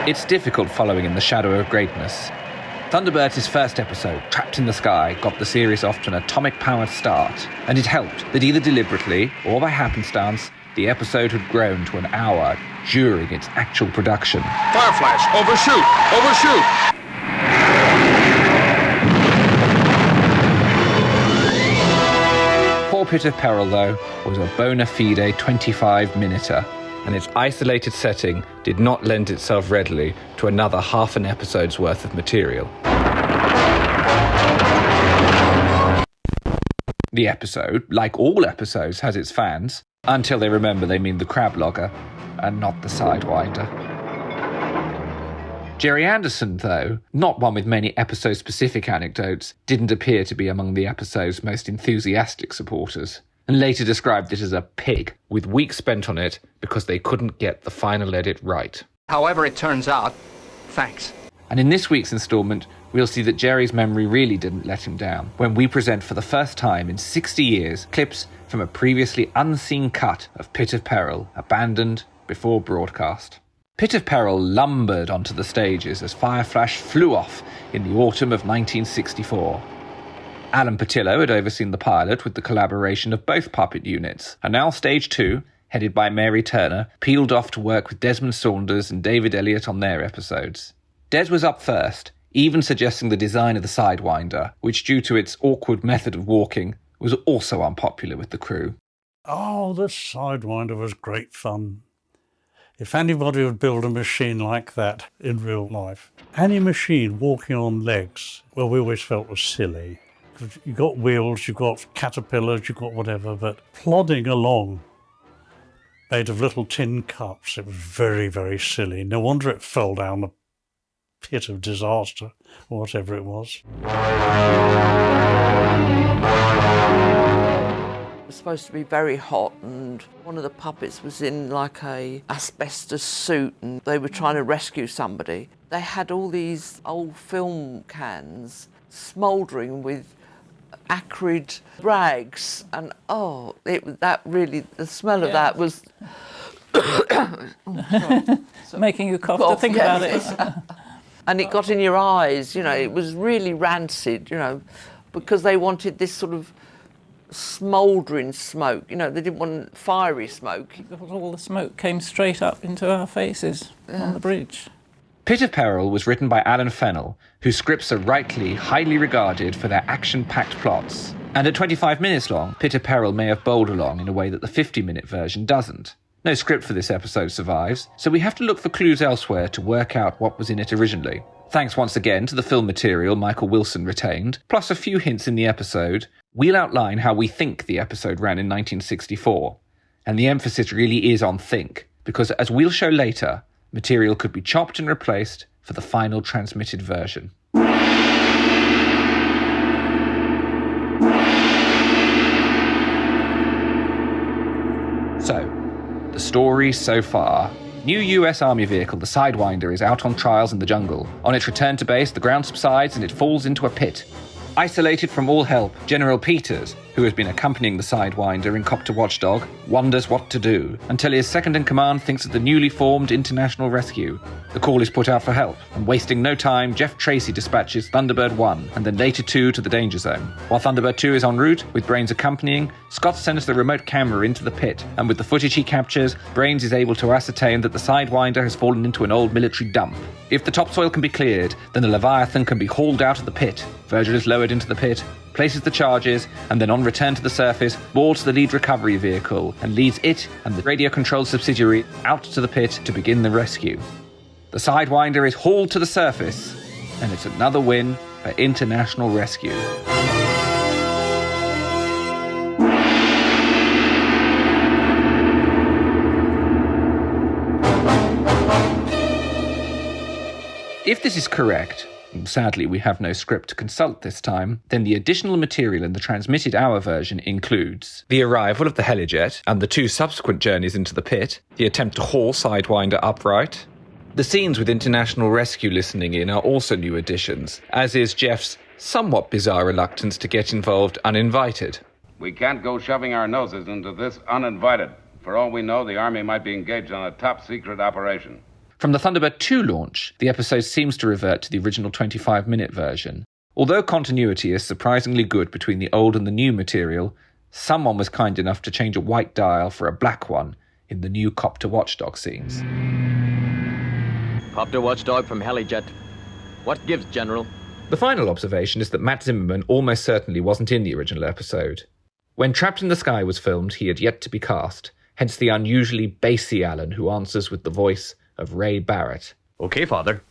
It's difficult following in the shadow of greatness. Thunderbirds' first episode, Trapped in the Sky, got the series off to an atomic-powered start, and it helped that either deliberately or by happenstance, the episode had grown to an hour during its actual production. Fire flash! Overshoot! Overshoot! Poor Pit of Peril, though, was a bona fide 25-minuter, and its isolated setting did not lend itself readily to another half an episode's worth of material. The episode, like all episodes, has its fans, until they remember they mean the crab logger, and not the Sidewinder. Gerry Anderson, though, not one with many episode-specific anecdotes, didn't appear to be among the episode's most enthusiastic supporters, and later described it as a pig, with weeks spent on it because they couldn't get the final edit right. However it turns out, thanks. And in this week's instalment, we'll see that Gerry's memory really didn't let him down, when we present for the first time in 60 years clips from a previously unseen cut of Pit of Peril, abandoned before broadcast. Pit of Peril lumbered onto the stages as Fireflash flew off in the autumn of 1964. Alan Patillo had overseen the pilot with the collaboration of both puppet units, and now Stage 2, headed by Mary Turner, peeled off to work with Desmond Saunders and David Elliott on their episodes. Des was up first, even suggesting the design of the Sidewinder, which due to its awkward method of walking, was also unpopular with the crew. Oh, the Sidewinder was great fun. If anybody would build a machine like that in real life, any machine walking on legs, well, we always felt was silly. You've got wheels, you've got caterpillars, you've got whatever, but plodding along, made of little tin cups, it was very, very silly. No wonder it fell down the pit of disaster, or whatever it was. It was supposed to be very hot, and one of the puppets was in like a asbestos suit, and they were trying to rescue somebody. They had all these old film cans smouldering with acrid rags, and the smell of that was making you cough to think about it. And it got in your eyes, it was really rancid, because they wanted this sort of smouldering smoke, they didn't want fiery smoke. All the smoke came straight up into our faces on the bridge. Pit of Peril was written by Alan Fennell, whose scripts are rightly highly regarded for their action-packed plots. And at 25 minutes long, Pit of Peril may have bowled along in a way that the 50-minute version doesn't. No script for this episode survives, so we have to look for clues elsewhere to work out what was in it originally. Thanks once again to the film material Michael Wilson retained, plus a few hints in the episode, we'll outline how we think the episode ran in 1964. And the emphasis really is on think, because as we'll show later, material could be chopped and replaced for the final transmitted version. So, the story so far. New US Army vehicle, the Sidewinder, is out on trials in the jungle. On its return to base, the ground subsides and it falls into a pit. Isolated from all help, General Peters, who has been accompanying the Sidewinder in Copter Watchdog, wonders what to do, until his second-in-command thinks of the newly formed International Rescue. The call is put out for help, and wasting no time, Jeff Tracy dispatches Thunderbird 1, and then later 2 to the danger zone. While Thunderbird 2 is en route, with Brains accompanying, Scott sends the remote camera into the pit, and with the footage he captures, Brains is able to ascertain that the Sidewinder has fallen into an old military dump. If the topsoil can be cleared, then the Leviathan can be hauled out of the pit. Virgil is lowered into the pit, places the charges, and then on return to the surface, boards the lead recovery vehicle and leads it and the radio-controlled subsidiary out to the pit to begin the rescue. The Sidewinder is hauled to the surface, and it's another win for International Rescue. If this is correct, and sadly we have no script to consult this time, then the additional material in the transmitted hour version includes the arrival of the helijet and the 2 subsequent journeys into the pit, the attempt to haul Sidewinder upright. The scenes with International Rescue listening in are also new additions, as is Jeff's somewhat bizarre reluctance to get involved uninvited. We can't go shoving our noses into this uninvited. For all we know, the Army might be engaged on a top-secret operation. From the Thunderbird 2 launch, the episode seems to revert to the original 25-minute version. Although continuity is surprisingly good between the old and the new material, someone was kind enough to change a white dial for a black one in the new copter watchdog scenes. Copter watchdog from Helijet. What gives, General? The final observation is that Matt Zimmerman almost certainly wasn't in the original episode. When Trapped in the Sky was filmed, he had yet to be cast, hence the unusually bassy Alan who answers with the voice of Ray Barrett. Okay, Father.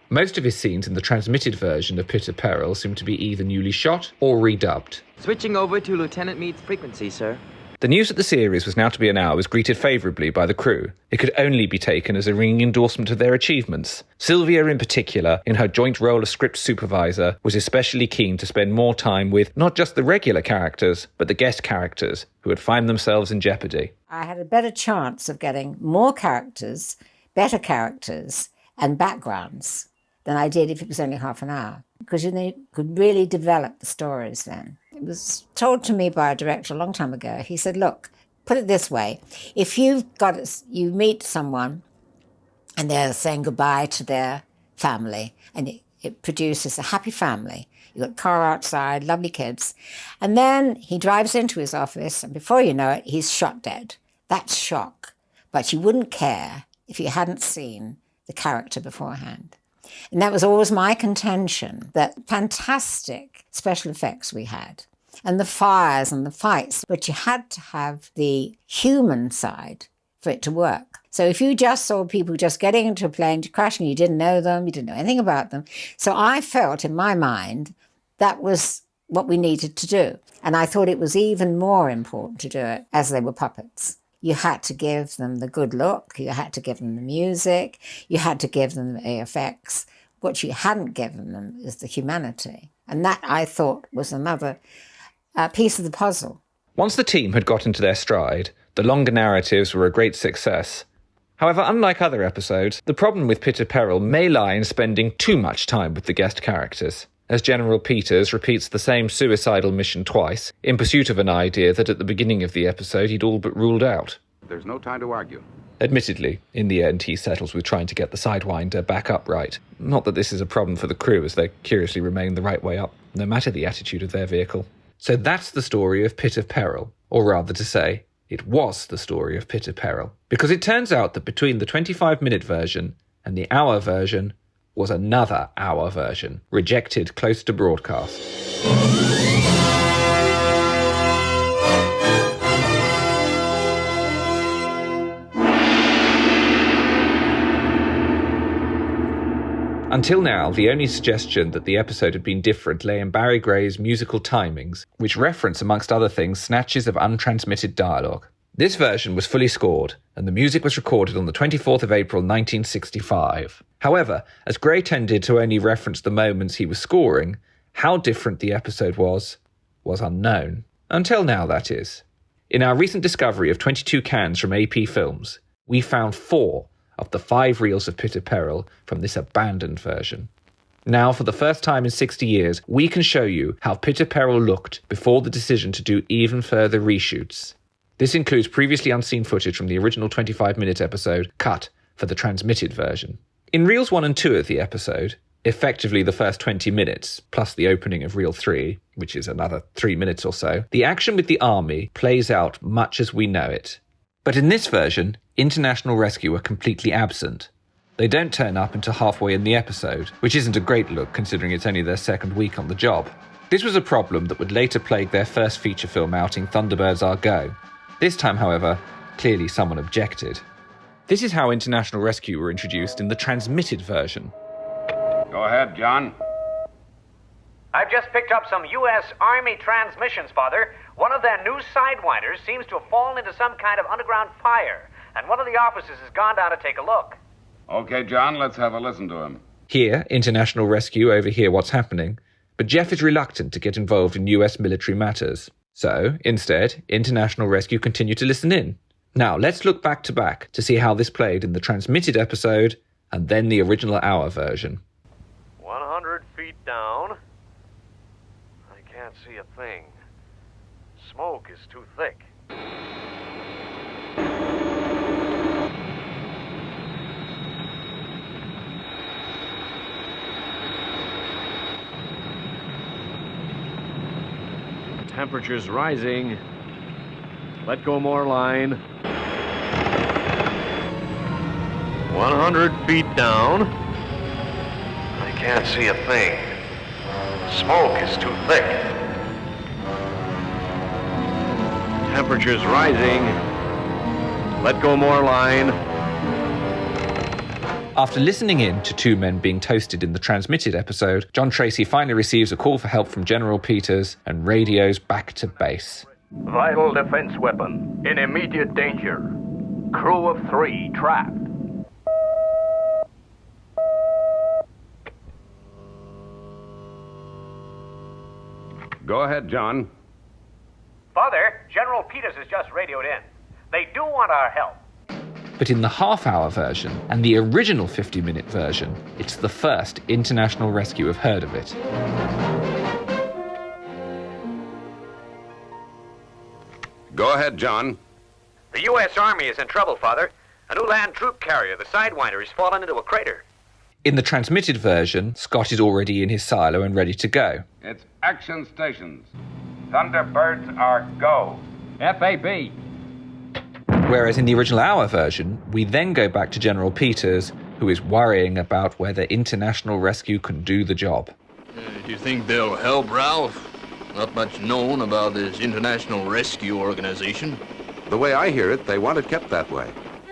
Most of his scenes in the transmitted version of Pit of Peril seem to be either newly shot or redubbed. Switching over to Lieutenant Meade's frequency, sir. The news that the series was now to be an hour was greeted favourably by the crew. It could only be taken as a ringing endorsement of their achievements. Sylvia, in particular, in her joint role as script supervisor, was especially keen to spend more time with not just the regular characters, but the guest characters, who would find themselves in jeopardy. I had a better chance of getting more characters, better characters, and backgrounds than I did if it was only half an hour, because you could really develop the stories then. It was told to me by a director a long time ago. He said, look, put it this way. If you meet someone and they're saying goodbye to their family and it produces a happy family, you've got a car outside, lovely kids, and then he drives into his office and before you know it, he's shot dead. That's shock. But you wouldn't care if you hadn't seen the character beforehand. And that was always my contention, that fantastic special effects we had, and the fires and the fights, but you had to have the human side for it to work. So if you just saw people just getting into a plane, crashing, you didn't know them, you didn't know anything about them. So I felt in my mind that was what we needed to do. And I thought it was even more important to do it as they were puppets. You had to give them the good look, you had to give them the music, you had to give them the effects. What you hadn't given them is the humanity. And that, I thought, was another piece of the puzzle. Once the team had got into their stride, the longer narratives were a great success. However, unlike other episodes, the problem with Pit of Peril may lie in spending too much time with the guest characters, as General Peters repeats the same suicidal mission twice, in pursuit of an idea that at the beginning of the episode he'd all but ruled out. There's no time to argue. Admittedly, in the end he settles with trying to get the Sidewinder back upright. Not that this is a problem for the crew, as they curiously remain the right way up, no matter the attitude of their vehicle. So that's the story of Pit of Peril, or rather to say, it was the story of Pit of Peril. Because it turns out that between the 25-minute version and the hour version was another hour version, rejected close to broadcast. Until now, the only suggestion that the episode had been different lay in Barry Gray's musical timings, which reference, amongst other things, snatches of untransmitted dialogue. This version was fully scored, and the music was recorded on the 24th of April 1965. However, as Gray tended to only reference the moments he was scoring, how different the episode was unknown. Until now, that is. In our recent discovery of 22 cans from AP Films, we found 4 of the 5 reels of Pit of Peril from this abandoned version. Now, for the first time in 60 years, we can show you how Pit of Peril looked before the decision to do even further reshoots. This includes previously unseen footage from the original 25-minute episode, cut for the transmitted version. In reels 1 and 2 of the episode, effectively the first 20 minutes, plus the opening of reel 3, which is another 3 minutes or so, the action with the army plays out much as we know it. But in this version, International Rescue are completely absent. They don't turn up until halfway in the episode, which isn't a great look considering it's only their second week on the job. This was a problem that would later plague their first feature film outing, Thunderbirds Are Go. This time, however, clearly someone objected. This is how International Rescue were introduced in the transmitted version. Go ahead, John. I've just picked up some U.S. Army transmissions, Father. One of their new Sidewinders seems to have fallen into some kind of underground fire, and one of the officers has gone down to take a look. Okay, John, let's have a listen to him. Here, International Rescue overhear what's happening, but Jeff is reluctant to get involved in US military matters. So, instead, International Rescue continue to listen in. Now, let's look back to back to see how this played in the transmitted episode and then the original hour version. 100 feet down. I can't see a thing. Smoke is too thick. Temperature's rising. Let go more line. 100 feet down. I can't see a thing. Smoke is too thick. Temperature's rising. Let go more line. After listening in to two men being toasted in the transmitted episode, John Tracy finally receives a call for help from General Peters and radios back to base. Vital defense weapon. In immediate danger. Crew of 3 trapped. Go ahead, John. Father, General Peters has just radioed in. They do want our help. But in the half-hour version and the original 50-minute version, it's the first international rescue have heard of it. Go ahead, John. The U.S. Army is in trouble, Father. A new land troop carrier, the Sidewinder, has fallen into a crater. In the transmitted version, Scott is already in his silo and ready to go. It's action stations. Thunderbirds Are Go. FAB. Whereas in the original hour version, we then go back to General Peters, who is worrying about whether international rescue can do the job. Do you think they'll help, Ralph? Not much known about this international rescue organization. The way I hear it, they want it kept that way.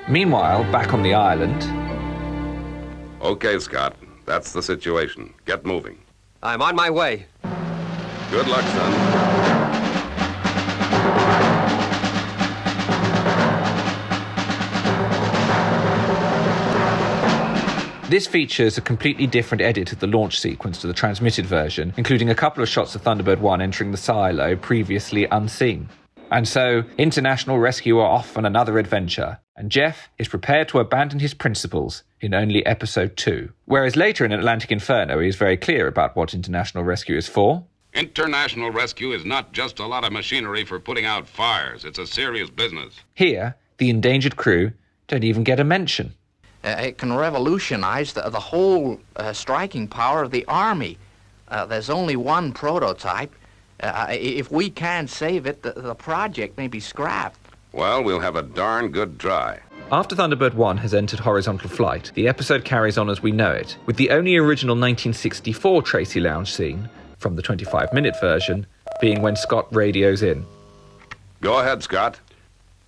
Meanwhile, back on the island... Okay, Scott. That's the situation. Get moving. I'm on my way. Good luck, son. This features a completely different edit of the launch sequence to the transmitted version, including a couple of shots of Thunderbird 1 entering the silo previously unseen. And so, international rescue are off on another adventure, and Jeff is prepared to abandon his principles in only episode 2. Whereas later in Atlantic Inferno, he is very clear about what international rescue is for. International rescue is not just a lot of machinery for putting out fires. It's a serious business. Here, the endangered crew don't even get a mention. It can revolutionize the whole striking power of the Army. There's only one prototype. If we can't save it, the project may be scrapped. Well, we'll have a darn good try. After Thunderbird 1 has entered horizontal flight, the episode carries on as we know it, with the only original 1964 Tracy Lounge scene, from the 25-minute version, being when Scott radios in. Go ahead, Scott.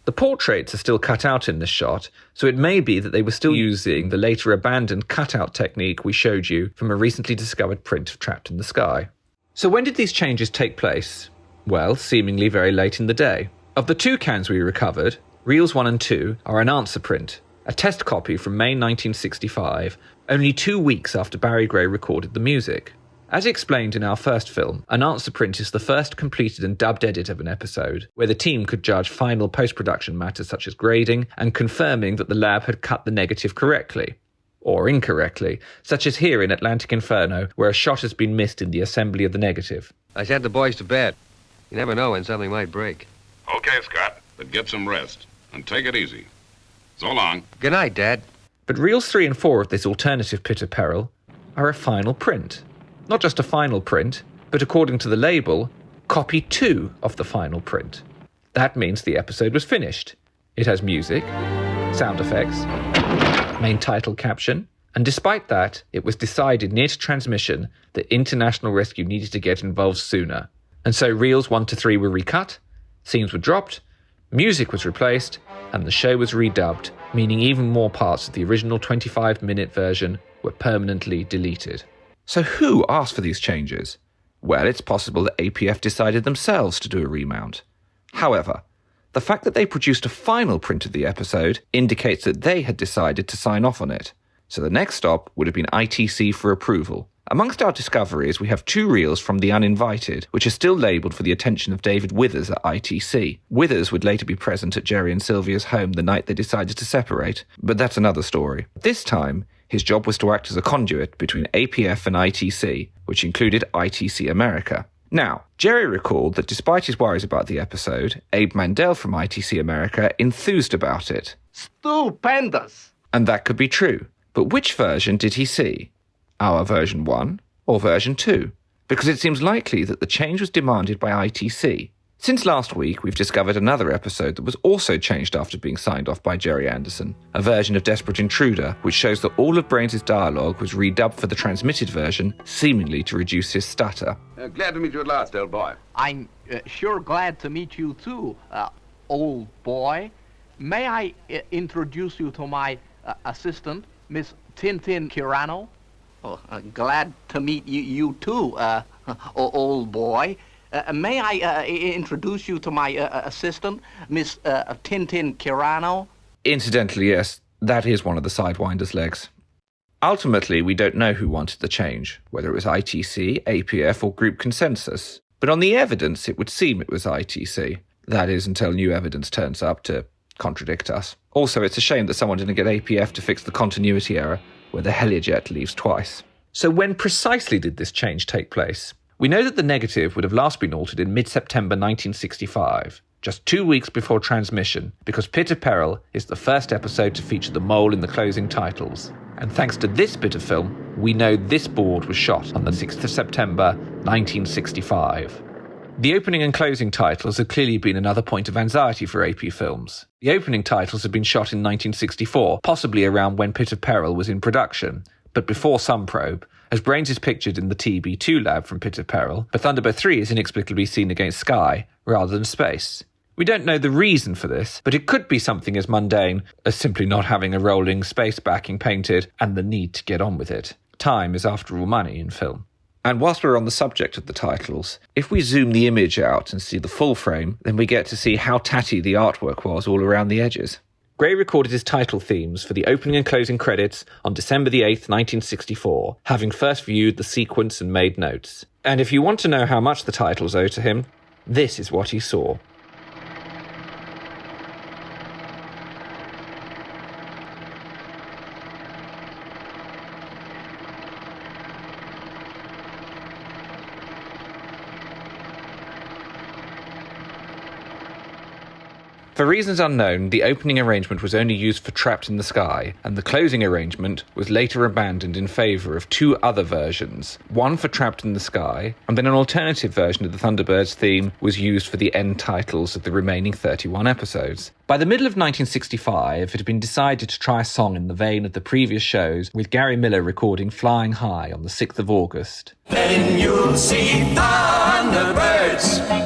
The portraits are still cut out in this shot, so it may be that they were still using the later abandoned cutout technique we showed you from a recently discovered print of Trapped in the Sky. So when did these changes take place? Well, seemingly very late in the day. Of the 2 cans we recovered, Reels 1 and 2 are an answer print, a test copy from May 1965, only 2 weeks after Barry Gray recorded the music. As explained in our first film, an answer print is the first completed and dubbed edit of an episode, where the team could judge final post-production matters such as grading and confirming that the lab had cut the negative correctly. Or incorrectly, such as here in Atlantic Inferno, where a shot has been missed in the assembly of the negative. I sent the boys to bed. You never know when something might break. Okay, Scott, but get some rest. And take it easy. So long. Good night, Dad. But Reels 3 and 4 of this alternative Pit of Peril are a final print. Not just a final print, but according to the label, copy 2 of the final print. That means the episode was finished. It has music, sound effects, main title caption, and despite that, it was decided near to transmission that international rescue needed to get involved sooner. And so Reels 1 to 3 were recut, scenes were dropped, music was replaced, and the show was redubbed, meaning even more parts of the original 25-minute version were permanently deleted. So who asked for these changes? Well, it's possible that APF decided themselves to do a remount. However, the fact that they produced a final print of the episode indicates that they had decided to sign off on it. So the next stop would have been ITC for approval. Amongst our discoveries, we have 2 reels from The Uninvited, which are still labelled for the attention of David Withers at ITC. Withers would later be present at Gerry and Sylvia's home the night they decided to separate, but that's another story. This time, his job was to act as a conduit between APF and ITC, which included ITC America. Now, Gerry recalled that despite his worries about the episode, Abe Mandel from ITC America enthused about it. Stupendous! And that could be true. But which version did he see? Our version 1 or version 2? because it seems likely that the change was demanded by ITC. Since last week, we've discovered another episode that was also changed after being signed off by Gerry Anderson, a version of Desperate Intruder, which shows that all of Brains' dialogue was redubbed for the transmitted version, seemingly to reduce his stutter. Glad to meet you at last, old boy. I'm sure glad to meet you too, old boy. May I introduce you to my assistant, Miss Tintin Kirano? Oh, glad to meet you too, old boy. May I introduce you to my assistant, Miss Tintin Kirano? Incidentally, yes, that is one of the Sidewinder's legs. Ultimately, we don't know who wanted the change, whether it was ITC, APF, or group consensus. But on the evidence, it would seem it was ITC. That is, until new evidence turns up to contradict us. Also, it's a shame that someone didn't get APF to fix the continuity error, where the Helijet leaves twice. So when precisely did this change take place? We know that the negative would have last been altered in mid-September 1965, just 2 weeks before transmission, because Pit of Peril is the first episode to feature the mole in the closing titles. And thanks to this bit of film, we know this board was shot on the 6th of September 1965. The opening and closing titles have clearly been another point of anxiety for AP Films. The opening titles had been shot in 1964, possibly around when Pit of Peril was in production, but before Sunprobe, as Brains is pictured in the TB2 lab from Pit of Peril, but Thunderbird 3 is inexplicably seen against sky rather than space. We don't know the reason for this, but it could be something as mundane as simply not having a rolling space backing painted and the need to get on with it. Time is after all money in film. And whilst we're on the subject of the titles, if we zoom the image out and see the full frame, then we get to see how tatty the artwork was all around the edges. Gray recorded his title themes for the opening and closing credits on December the 8th, 1964, having first viewed the sequence and made notes. And if you want to know how much the titles owe to him, this is what he saw. For reasons unknown, the opening arrangement was only used for Trapped in the Sky, and the closing arrangement was later abandoned in favour of two other versions, one for Trapped in the Sky, and then an alternative version of the Thunderbirds theme was used for the end titles of the remaining 31 episodes. By the middle of 1965, it had been decided to try a song in the vein of the previous shows, with Gary Miller recording Flying High on the 6th of August. Then you'll see Thunderbirds.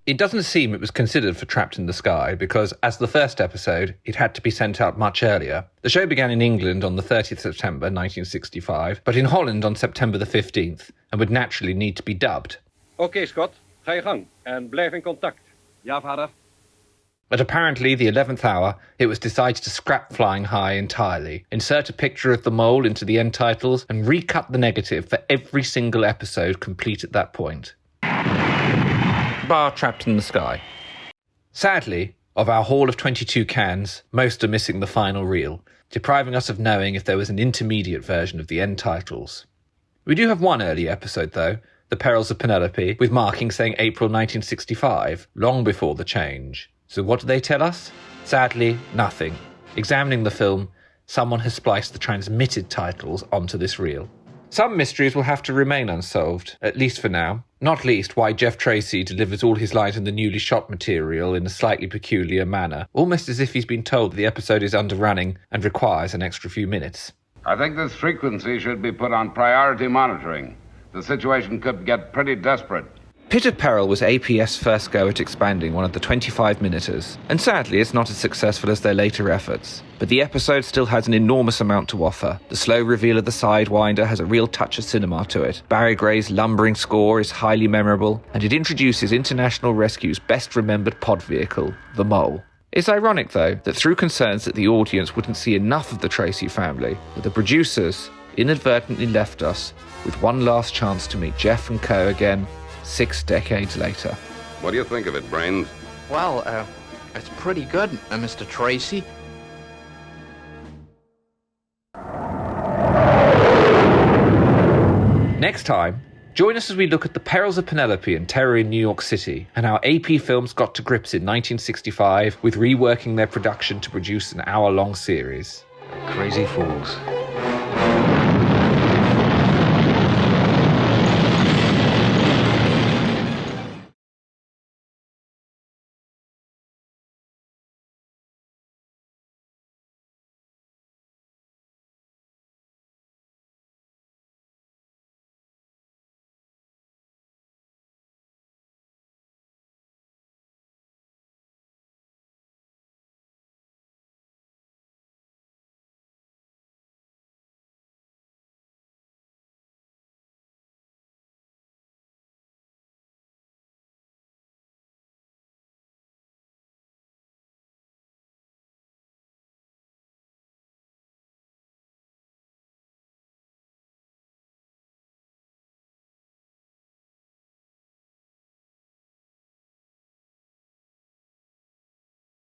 It doesn't seem it was considered for Trapped in the Sky because, as the first episode, it had to be sent out much earlier. The show began in England on the 30th September 1965, but in Holland on September the 15th, and would naturally need to be dubbed. Oké, Scott. Ga je gang. En blijf in contact. Ja, vader. At apparently the 11th hour, it was decided to scrap Flying High entirely, insert a picture of the mole into the end titles, and recut the negative for every single episode complete at that point. Bar Trapped in the Sky. Sadly, of our haul of 22 cans, most are missing the final reel, depriving us of knowing if there was an intermediate version of the end titles. We do have one early episode though, The Perils of Penelope, with marking saying April 1965, long before the change. So what do they tell us? Sadly, nothing. Examining the film, someone has spliced the transmitted titles onto this reel. Some mysteries will have to remain unsolved, at least for now. Not least why Jeff Tracy delivers all his lines in the newly shot material in a slightly peculiar manner, almost as if he's been told that the episode is underrunning and requires an extra few minutes. I think this frequency should be put on priority monitoring. The situation could get pretty desperate. Pit of Peril was APF's first go at expanding one of the 25-minuters, and sadly it's not as successful as their later efforts. But the episode still has an enormous amount to offer. The slow reveal of the Sidewinder has a real touch of cinema to it. Barry Gray's lumbering score is highly memorable, and it introduces International Rescue's best-remembered pod vehicle, the Mole. It's ironic, though, that through concerns that the audience wouldn't see enough of the Tracy family, that the producers inadvertently left us with one last chance to meet Jeff and Co. again 6 decades later. What do you think of it, Brains? Well, it's pretty good, Mr. Tracy. Next time, join us as we look at The Perils of Penelope and Terror in New York City, and how AP Films got to grips in 1965 with reworking their production to produce an hour-long series. Crazy fools.